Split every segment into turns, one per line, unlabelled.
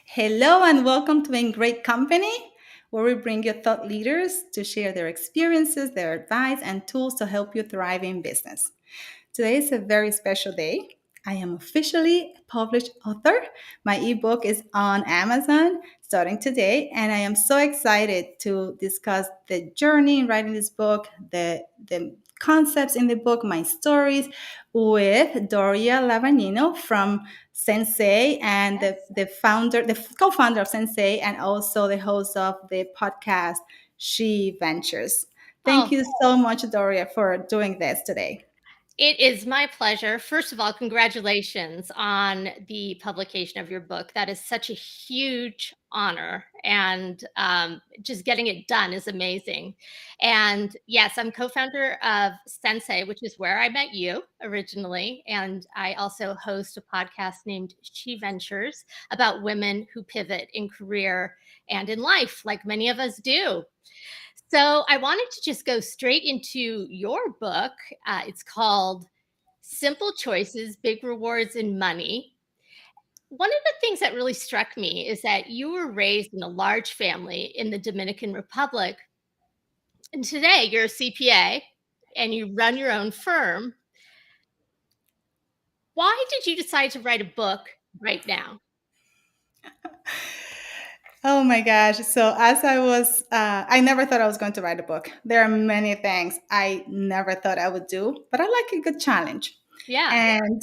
Hello, and welcome to In Great Company, where we bring you thought leaders to share their experiences, their advice, and tools to help you thrive in business. Today is a very special day. I am officially a published author. My ebook is on Amazon starting today, and I am so excited to discuss the journey in writing this book, the concepts in the book, my stories with Doria Lavagnino from Sensei and the co-founder of Sensei, and also the host of the podcast She Ventures. Thank
Oh,
you so much, Doria, for doing this today.
it is my pleasure. First of all, congratulations on the publication of your book. That is such a huge honor, and just getting it done is amazing. And yes, I'm co-founder of Sensei, which is where I met you originally. And I also host a podcast named She Ventures about women who pivot in career and in life, like many of us do. So I wanted to just go straight into your book. It's called Simple Choices, Big Rewards, and Money. One of the things that really struck me is that you were raised in a large family in the Dominican Republic. And today you're a CPA and you run your own firm. Why did you decide to write a book right now?
Oh my gosh. So, I never thought I was going to write a book. There are many things I never thought I would do, but I like a good challenge.
Yeah.
And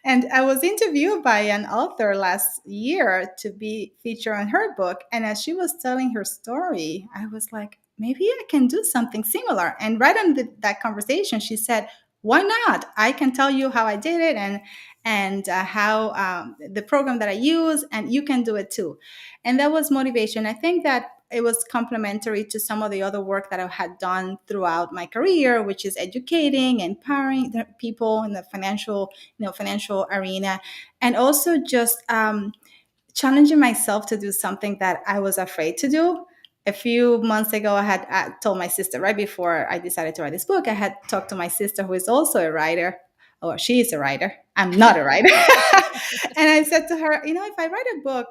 and I was interviewed by an author last year to be featured on her book. And as she was telling her story, I was like, maybe I can do something similar. And right on that conversation, she said, "Why not? I can tell you how I did it and how the program that I use, and you can do it too." And that was motivation. I think that it was complementary to some of the other work that I had done throughout my career, which is educating, empowering the people in the financial arena, and also just challenging myself to do something that I was afraid to do. A few months ago, I had told my sister, right before I decided to write this book, I had talked to my sister, who is also a writer, or she is a writer. I'm not a writer. And I said to her, if I write a book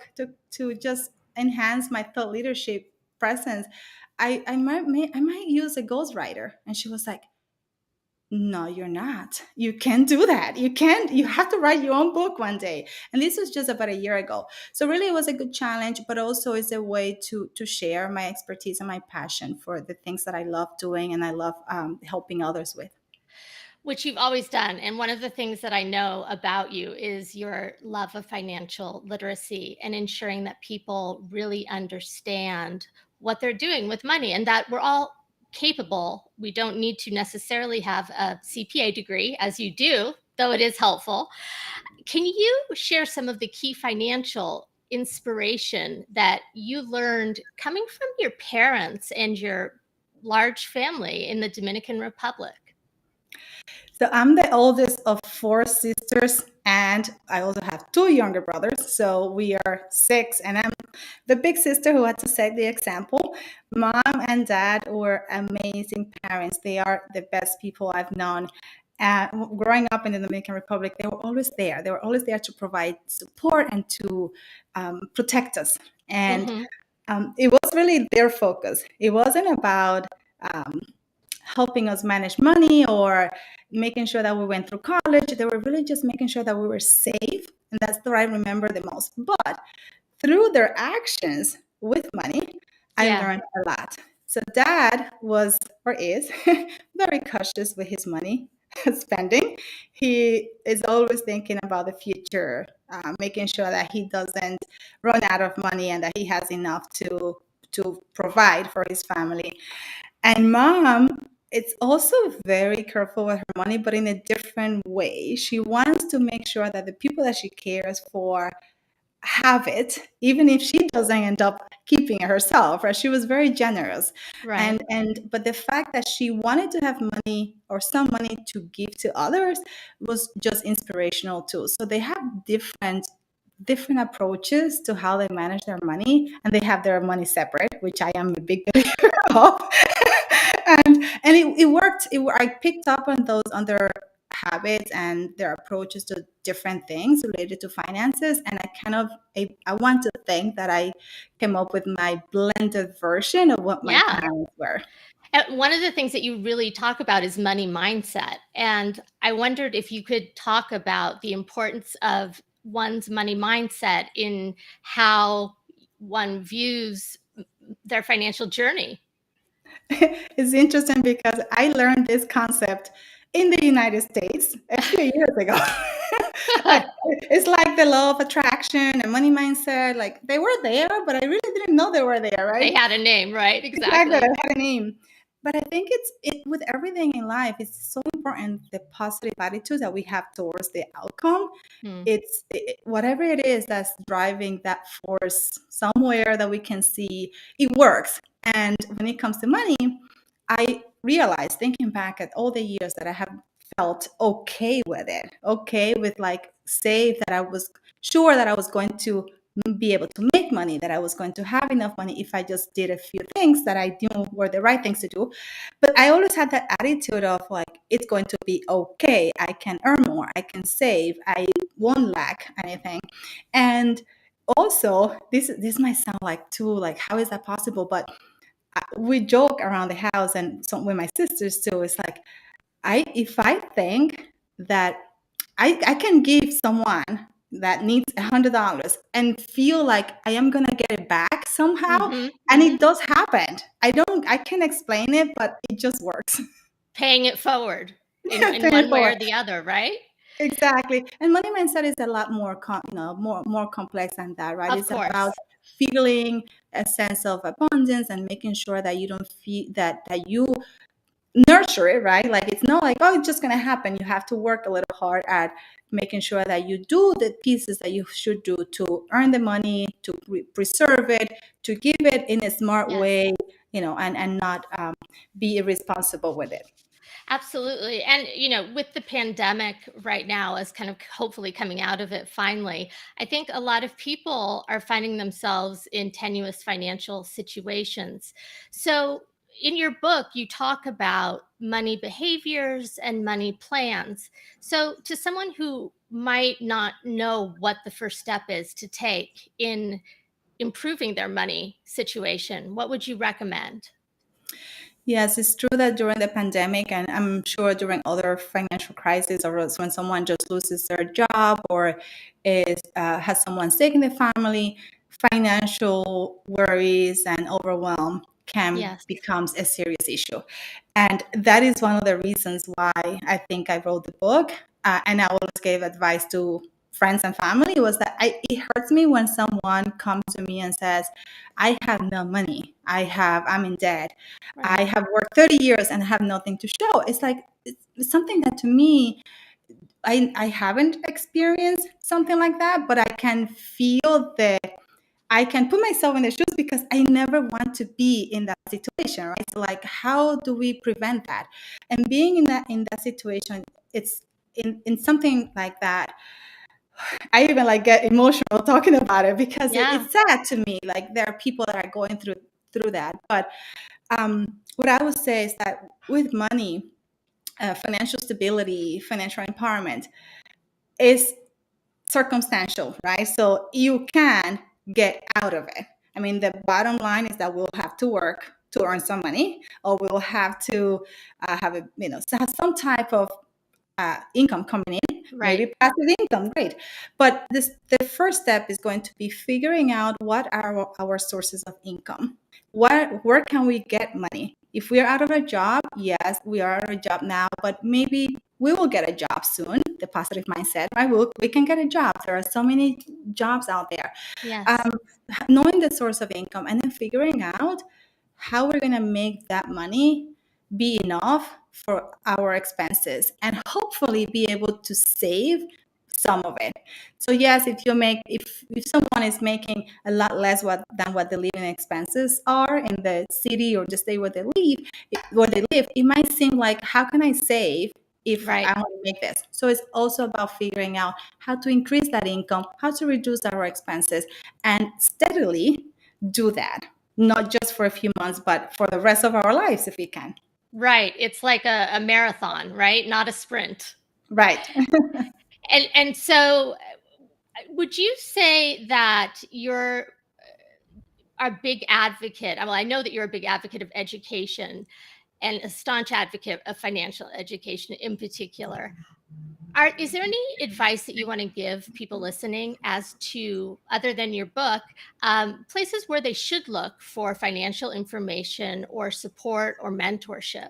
to just enhance my thought leadership presence, I might use a ghostwriter. And she was like, no, you're not. You can't do that. You have to write your own book one day. And this was just about a year ago. So really it was a good challenge, but also it's a way to share my expertise and my passion for the things that I love doing and I love helping others with.
Which you've always done. And one of the things that I know about you is your love of financial literacy and ensuring that people really understand what they're doing with money and that we're all capable. We don't need to necessarily have a CPA degree, as you do, though it is helpful. Can you share some of the key financial inspiration that you learned coming from your parents and your large family in the Dominican Republic?
So I'm the oldest of four sisters, and I also have two younger brothers. So we are six, and I'm the big sister who had to set the example. Mom and dad were amazing parents. They are the best people I've known. Growing up in the Dominican Republic, they were always there. They were always there to provide support and to protect us. And
Mhm.
it was really their focus. It wasn't about um, helping us manage money or making sure that we went through college. They were really just making sure that we were safe. And that's what I remember the most. But through their actions with money, I
Yeah.
learned a lot. So dad was or is very cautious with his money spending. He is always thinking about the future, making sure that he doesn't run out of money and that he has enough to provide for his family. And mom, it's also very careful with her money, but in a different way. She wants to make sure that the people that she cares for have it, even if she doesn't end up keeping it herself. Right? She was very generous,
Right.
and but the fact that she wanted to have money or some money to give to others was just inspirational too. So they have different approaches to how they manage their money, and they have their money separate, which I am a big believer of. And it worked. I picked up on those on their habits and their approaches to different things related to finances. And I want to think that I came up with my blended version of what my
Yeah.
parents were.
One of the things that you really talk about is money mindset. And I wondered if you could talk about the importance of one's money mindset in how one views their financial journey.
It's interesting because I learned this concept in the United States a few years ago. It's like the law of attraction and money mindset. Like they were there, but I really didn't know they were there, right?
They had a name, right?
Exactly,
Exactly.
it had a name. But I think with everything in life, it's so important the positive attitude that we have towards the outcome.
Hmm.
Whatever it is that's driving that force somewhere that we can see, it works. And when it comes to money, I realized, thinking back at all the years that I have felt okay with it, okay with like save, that I was sure that I was going to be able to make money, that I was going to have enough money if I just did a few things that I knew were the right things to do. But I always had that attitude of like, it's going to be okay. I can earn more. I can save. I won't lack anything. And also, this might sound like too, like, how is that possible? But we joke around the house and some with my sisters too. It's like, if I think that I can give someone that needs $100 and feel like I am gonna get it back somehow,
Hmm.
and
Hmm.
it does happen. I can't explain it, but it just works.
Paying it forward in
Pay it
one way
forward.
or the other, right?
Exactly. And money mindset is a lot more, more complex than that, right?
Of
It's about
course.
feeling a sense of abundance and making sure that you don't feel that you nurture it, right? Like it's not like, oh, it's just going to happen. You have to work a little hard at making sure that you do the pieces that you should do to earn the money, to preserve it, to give it in a smart
Yes.
way, and not be irresponsible with it.
Absolutely. And, with the pandemic right now, as kind of hopefully coming out of it finally, I think a lot of people are finding themselves in tenuous financial situations. So, in your book, you talk about money behaviors and money plans. So, to someone who might not know what the first step is to take in improving their money situation, what would you recommend?
Yes, it's true that during the pandemic, and I'm sure during other financial crises, or when someone just loses their job or has someone sick in the family, financial worries and overwhelm can
Yes.
becomes a serious issue. And that is one of the reasons why I think I wrote the book. And I always gave advice to friends and family, was that it hurts me when someone comes to me and says, I have no money. I'm in debt. I
Right.
have worked 30 years and have nothing to show. It's like, it's something that to me, I haven't experienced something like that, but I can put myself in the shoes because I never want to be in that situation, right? So like, how do we prevent that? And being in that situation, it's in something like that. I even like get emotional talking about it because
Yeah.
it's sad to me. Like there are people that are going through that. But what I would say is that with money, financial stability, financial empowerment is circumstantial, right? So you can get out of it. I mean, the bottom line is that we'll have to work to earn some money, or we'll have to have have some type of income coming in,
Right.
maybe passive income, great. But the first step is going to be figuring out what are our sources of income. Where can we get money? If we are out of a job, yes, we are out of a job now, but maybe we will get a job soon. The positive mindset, right? We can get a job. There are so many jobs out there.
Yes.
Um, Knowing the source of income and then figuring out how we're going to make that money be enough for our expenses and hopefully be able to save some of it. So yes, if someone is making a lot less than what the living expenses are in the city or the state where they live, it might seem like, how can I save if
Right.
I want to make this? So it's also about figuring out how to increase that income, how to reduce our expenses, and steadily do that, not just for a few months, but for the rest of our lives if we can.
Right. It's like a marathon, right? Not a sprint.
Right.
And so would you say that you're a big advocate? Well, I know that you're a big advocate of education and a staunch advocate of financial education in particular. Is there any advice that you want to give people listening as to, other than your book, places where they should look for financial information or support or mentorship?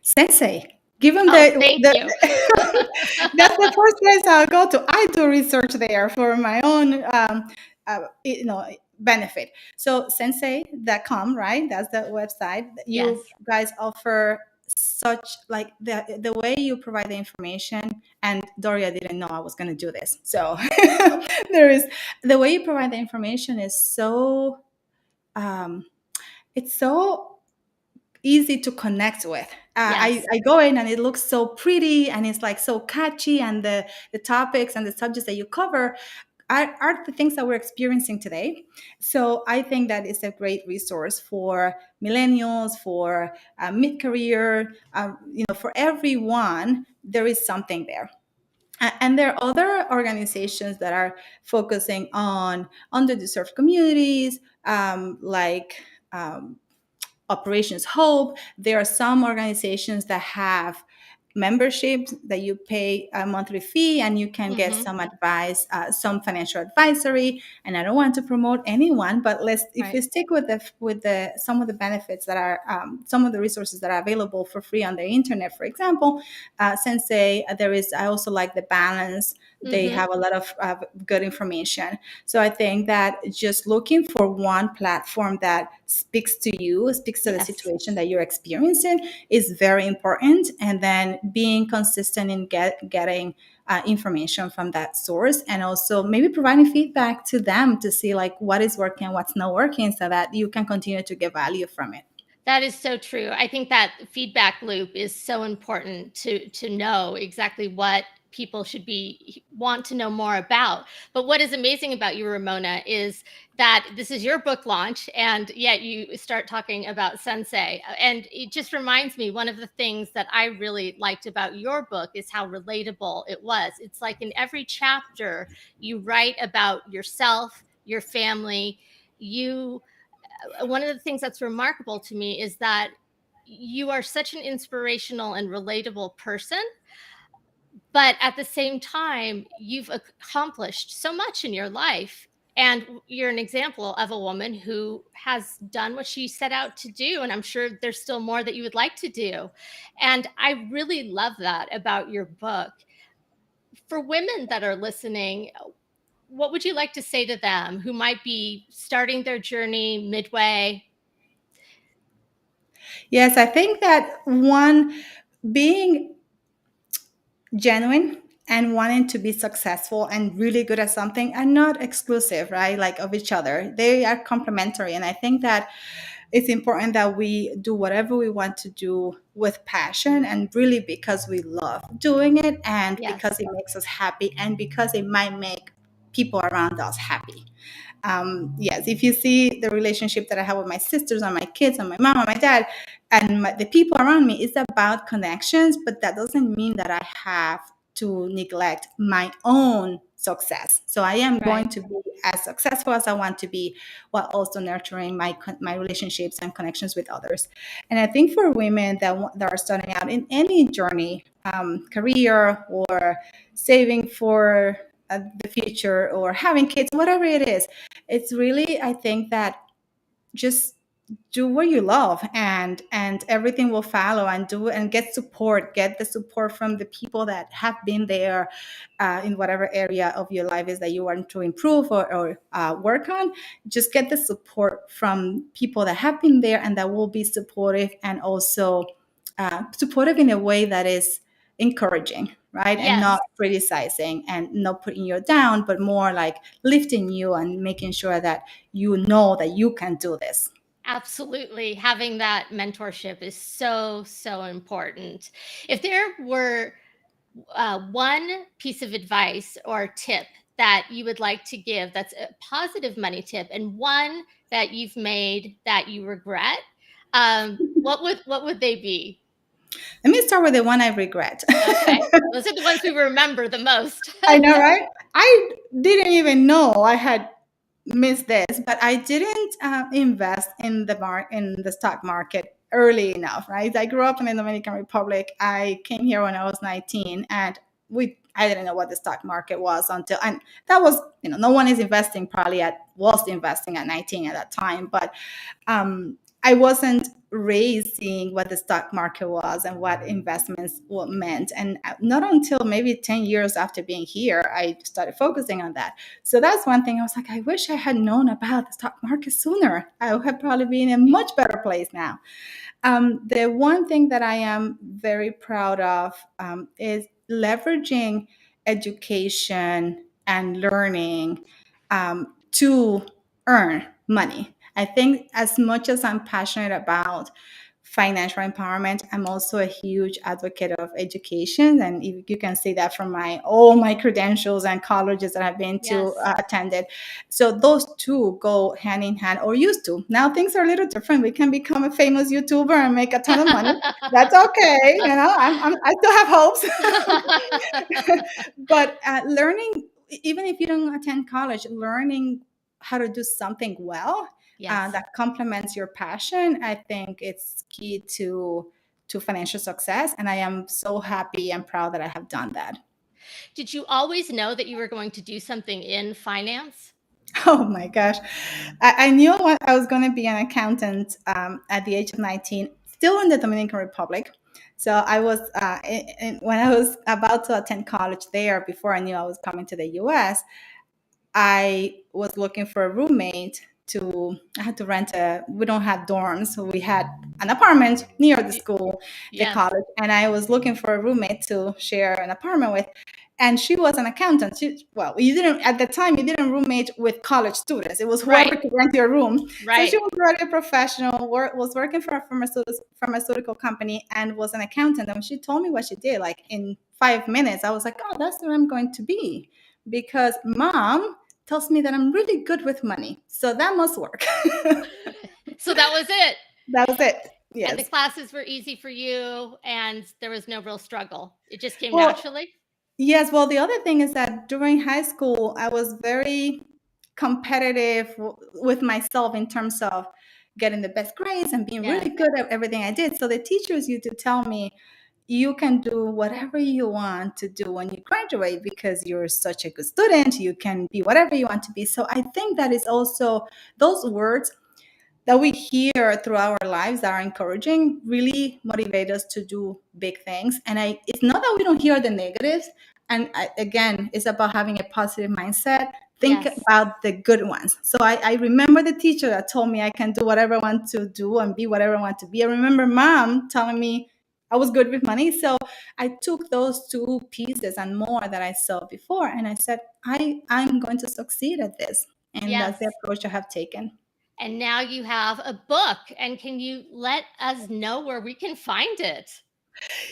Sensei. Give them
Oh, thank you.
that's the first place I'll go to. I do research there for my own, benefit. So sensei.com, right? That's the website. You
Yes.
guys offer such, like, the way you provide the information, and Doria didn't know I was going to do this. So there is, the way you provide the information is so, um, it's so easy to connect with.
Yes.
I go in and it looks so pretty and it's like so catchy, and the topics and the subjects that you cover are the things that we're experiencing today. So I think that is a great resource for millennials, for mid-career, for everyone. There is something there. And there are other organizations that are focusing on underdeserved communities, like Operations Hope. There are some organizations that have memberships that you pay a monthly fee and you can get
Hmm.
some advice, some financial advisory. And I don't want to promote anyone, but if
Right.
we stick with the some of the benefits that are, some of the resources that are available for free on the internet, for example, Sensei. I also like the Balance. They
Hmm.
have a lot of good information. So I think that just looking for one platform that speaks to you, speaks to the
Yes.
situation that you're experiencing, is very important. And then being consistent in getting information from that source, and also maybe providing feedback to them to see like what is working, what's not working, so that you can continue to get value from it.
That is so true. I think that feedback loop is so important to know exactly what people should be want to know more about. But what is amazing about you, Ramona, is that this is your book launch, and yet you start talking about sensei. And it just reminds me, one of the things that I really liked about your book is how relatable it was. It's like in every chapter you write about yourself, your family, you one of the things that's remarkable to me is that you are such an inspirational and relatable person, but at the same time, you've accomplished so much in your life. And you're an example of a woman who has done what she set out to do. And I'm sure there's still more that you would like to do. And I really love that about your book. For women that are listening, what would you like to say to them who might be starting their journey midway?
Yes, I think that one, being genuine and wanting to be successful and really good at something are not exclusive, right? Like of each other. They are complementary. And I think that it's important that we do whatever we want to do with passion, and really because we love doing it, and because
Yes.
it makes us happy, and because it might make people around us happy. Yes, if you see the relationship that I have with my sisters and my kids and my mom and my dad and the people around me, it's about connections, but that doesn't mean that I have to neglect my own success. So I am going
Right.
to be as successful as I want to be, while also nurturing my relationships and connections with others. And I think for women that are starting out in any journey, career or saving for the future or having kids, whatever it is, it's really, I think that just do what you love, and everything will follow, and do and get the support from the people that have been there, in whatever area of your life is that you want to improve or work on. Just get the support from people that have been there and that will be supportive, and also supportive in a way that is encouraging, right? And
Yes,
not criticizing and not putting you down, but more like lifting you and making sure that you know that you can do this.
absolutely. Having that mentorship is so, so important. If there were one piece of advice or tip that you would like to give that's a positive money tip, and one that you've made that you regret, what would they be?
Let me start with the one I regret.
Okay. Those are the ones we remember the most.
I know, right? I didn't even know I had missed this, but I didn't invest in in the stock market early enough, right? I grew up in the Dominican Republic. I came here when I was 19, and we I didn't know what the stock market was until, and that was, no one is investing probably at was investing at 19 at that time, but I wasn't raised seeing what the stock market was and what investments meant. And not until maybe 10 years after being here, I started focusing on that. So that's one thing I was like, I wish I had known about the stock market sooner. I would have probably been in a much better place now. The one thing that I am very proud of is leveraging education and learning to earn money. I think as much as I'm passionate about financial empowerment, I'm also a huge advocate of education, and you can see that from my all my credentials and colleges that I've been to
Yes.
attended. So those two go hand in hand, or used to. Now things are a little different. We can become a famous YouTuber and make a ton of money. That's okay. I still have hopes. But learning, even if you don't attend college, learning how to do something well
Yes.
that complements your passion, I think it's key to financial success. And I am so happy and proud that I have done that.
Did you always know that you were going to do something in finance?
Oh my gosh. I knew what I was going to be an accountant at the age of 19, still in the Dominican Republic. So I was, when I was about to attend college there, before I knew I was coming to the US, I was looking for a roommate I had to rent we don't have dorms. So we had an apartment near the
Y-
school, the
Yes.
college, and I was looking for a roommate to share an apartment with. And she was an accountant. Well, you didn't, at the time, you didn't roommate with college students. It was whoever
Right.
could rent your room. So she
Right.
was already a professional, was working for a pharmaceutical company and was an accountant. And she told me what she did, like in 5 minutes, I was like, oh, that's where I'm going to be. Because mom tells me that I'm really good with money. So that must work.
So that was it.
That was it.
And the
Yes.
classes were easy for you, and there was no real struggle. It just came
Well,
naturally?
yes. Well, the other thing is that during high school, I was very competitive with myself in terms of getting the best grades and being
Yes.
really good at everything I did. So the teachers used to tell me, you can do whatever you want to do when you graduate because you're such a good student. You can be whatever you want to be. So I think that is also those words that we hear throughout our lives that are encouraging really motivate us to do big things. And it's not that we don't hear the negatives. And again, it's about having a positive mindset. Think
Yes.
about the good ones. So I remember the teacher that told me I can do whatever I want to do and be whatever I want to be. I remember mom telling me I was good with money. So I took those two pieces and more that I saw before, and I said, I'm going to succeed at this. And that's the
Yes.
approach I have taken.
And now you have a book, and can you let us know where we can find it?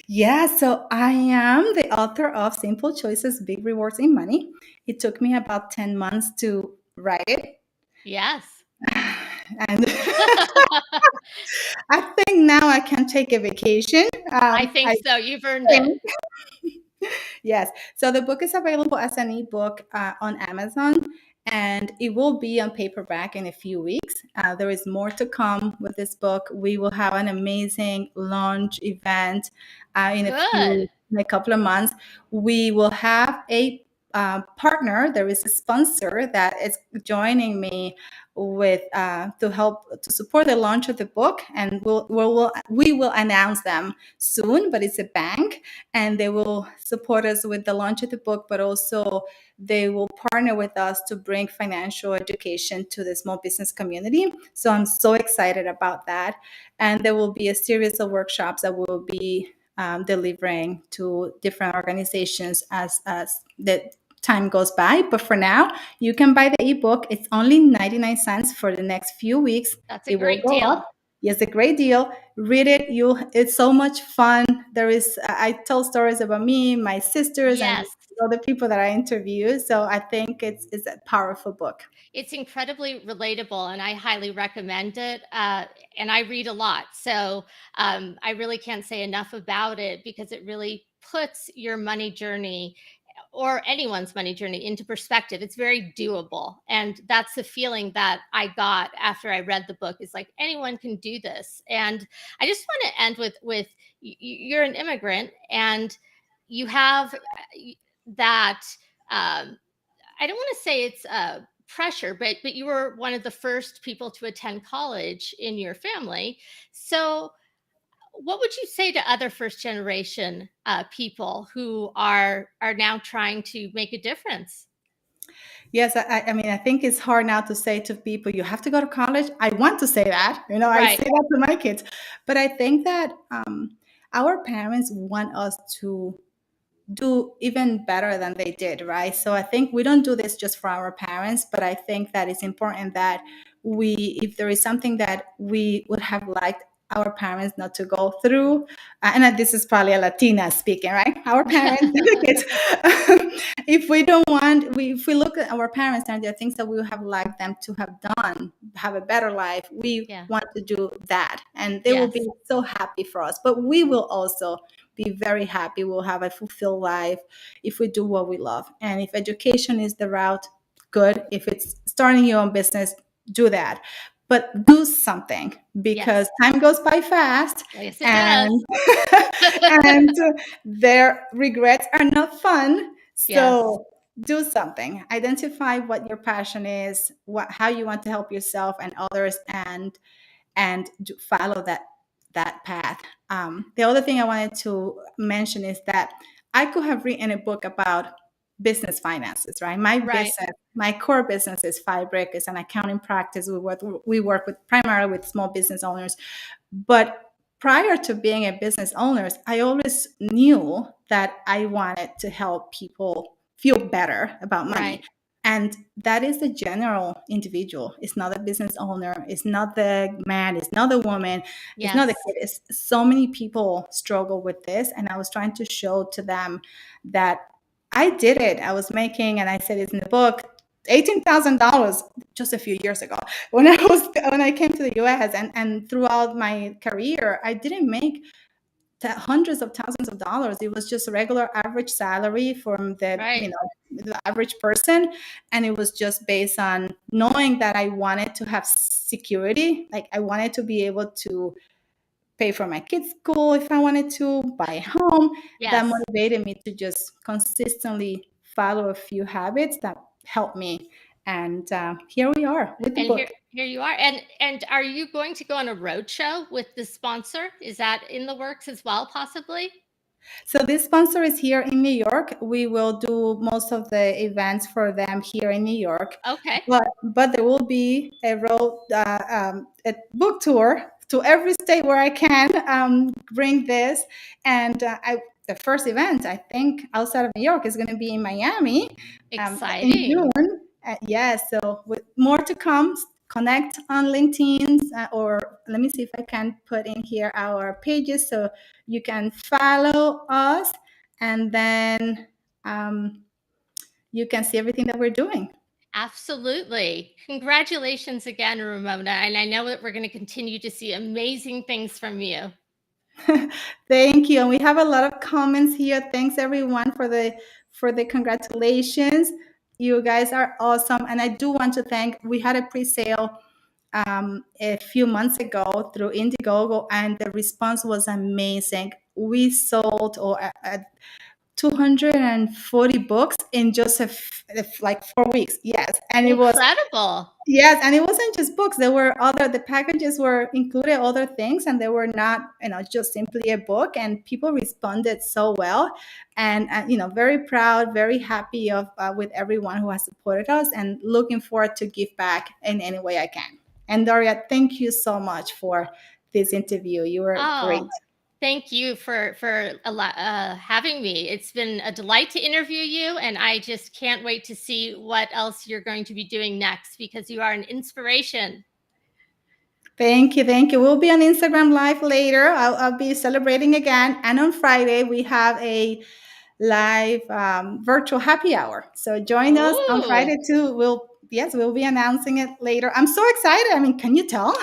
Yeah, so I am the author of Simple Choices, Big Rewards in Money. It took me about 10 months to write it.
Yes.
And I think now I can take a vacation.
I think
I
so. You've earned it.
think, yes. So the book is available as an ebook on Amazon, and it will be on paperback in a few weeks. There is more to come with this book. We will have an amazing launch event
Good.
in a couple of months. We will have a partner. There is a sponsor that is joining me with to help to support the launch of the book, and we will announce them soon. But it's a bank, and they will support us with the launch of the book, but also they will partner with us to bring financial education to the small business community. So I'm so excited about that. And there will be a series of workshops that will be delivering to different organizations as the time goes by. But for now, you can buy the ebook. It's only 99 cents for the next few weeks.
That's a
It will
great
go up.
deal.
Yes, a great deal. Read it. It's so much fun. I tell stories about me, my sisters, and
Yes.
other people that I interview. So I think it's a powerful book.
It's incredibly relatable, and I highly recommend it. And I read a lot, so I really can't say enough about it because it really puts your money journey or anyone's money journey into perspective. It's very doable, and that's the feeling that I got after I read the book. Is like anyone can do this. And I just want to end with you're an immigrant, and you have that. Um, I don't want to say it's pressure, but you were one of the first people to attend college in your family. So, what would you say to other first generation people who are now trying to make a difference?
Yes, I mean, I think it's hard now to say to people, you have to go to college. I want to say that, I
Right,
say that to my kids, but I think that our parents want us to do even better than they did, right? So I think we don't do this just for our parents, but I think that it's important that if there is something that we would have liked our parents not to go through, and this is probably a Latina speaking, right? Our parents, it's, if we don't want, if we look at our parents and there are things that we would have liked them to have done, have a better life, we
yeah,
want to do that, and they will be
yes,
so happy for us. But we will also be very happy. We'll have a fulfilled life if we do what we love. And if education is the route, good. If it's starting your own business, do that. But do something because
yes,
time goes by fast,
yes, it does.
and and their regrets are not fun.
Yes,
So do something. Identify what your passion is, how you want to help yourself and others, and follow that path. The other thing I wanted to mention is that I could have written a book about business finances, right?
right,
My core business is Fabric. It's an accounting practice. We work with primarily with small business owners, but prior to being a business owner, I always knew that I wanted to help people feel better about money.
right,
And that is the general individual. It's not a business owner. It's not the man. It's not the woman. It's not the
yes,
kid. So many people struggle with this. And I was trying to show to them that I did it. I was making, and I said it's in the book, $18,000 just a few years ago when I came to the US, and throughout my career, I didn't make hundreds of thousands of dollars. It was just a regular average salary from
right,
the average person, and it was just based on knowing that I wanted to have security. Like I wanted to be able to pay for my kids' school if I wanted to, buy a home. That
yes.
motivated me to just consistently follow a few habits that helped me. And here we are with the
And
book.
here you are. And are you going to go on a road show with the sponsor? Is that in the works as well, possibly?
So this sponsor is here in New York. We will do most of the events for them here in New York,
Okay,
but there will be a book tour to every state where I can bring this. And the first event I think outside of New York is going to be in Miami in
exciting.
June. Yes, so with more to come. Connect on LinkedIn, or let me see if I can put in here our pages so you can follow us, and then um, you can see everything that we're doing.
Absolutely. Congratulations again, Ramona. And I know that we're going to continue to see amazing things from you.
Thank you. And we have a lot of comments here. Thanks everyone for the congratulations. You guys are awesome. And I do want to thank, we had a pre-sale a few months ago through Indiegogo, and the response was amazing. We sold 240 books in just like 4 weeks. Yes. And it was,
Incredible.
yes, and it wasn't just books. The packages were included other things, and they were not, just simply a book. And people responded so well, and very proud, very happy of with everyone who has supported us, and looking forward to give back in any way I can. And Doria, thank you so much for this interview. You were great.
Oh, thank you for having me. It's been a delight to interview you, and I just can't wait to see what else you're going to be doing next because you are an inspiration.
Thank you. Thank you. We'll be on Instagram Live later. I'll be celebrating again. And on Friday, we have a live virtual happy hour. So join us on
Oh,
Friday too. Yes, we'll be announcing it later. I'm so excited. I mean, can you tell?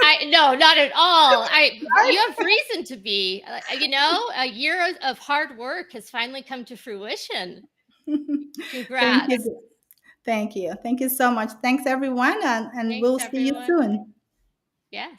I no, not at all. I you have reason to be. A year of hard work has finally come to fruition.
Thank
Congrats.
you. Thank you. Thank you so much. Thanks everyone, and
Thanks,
we'll see you
everyone.
soon.
Yes.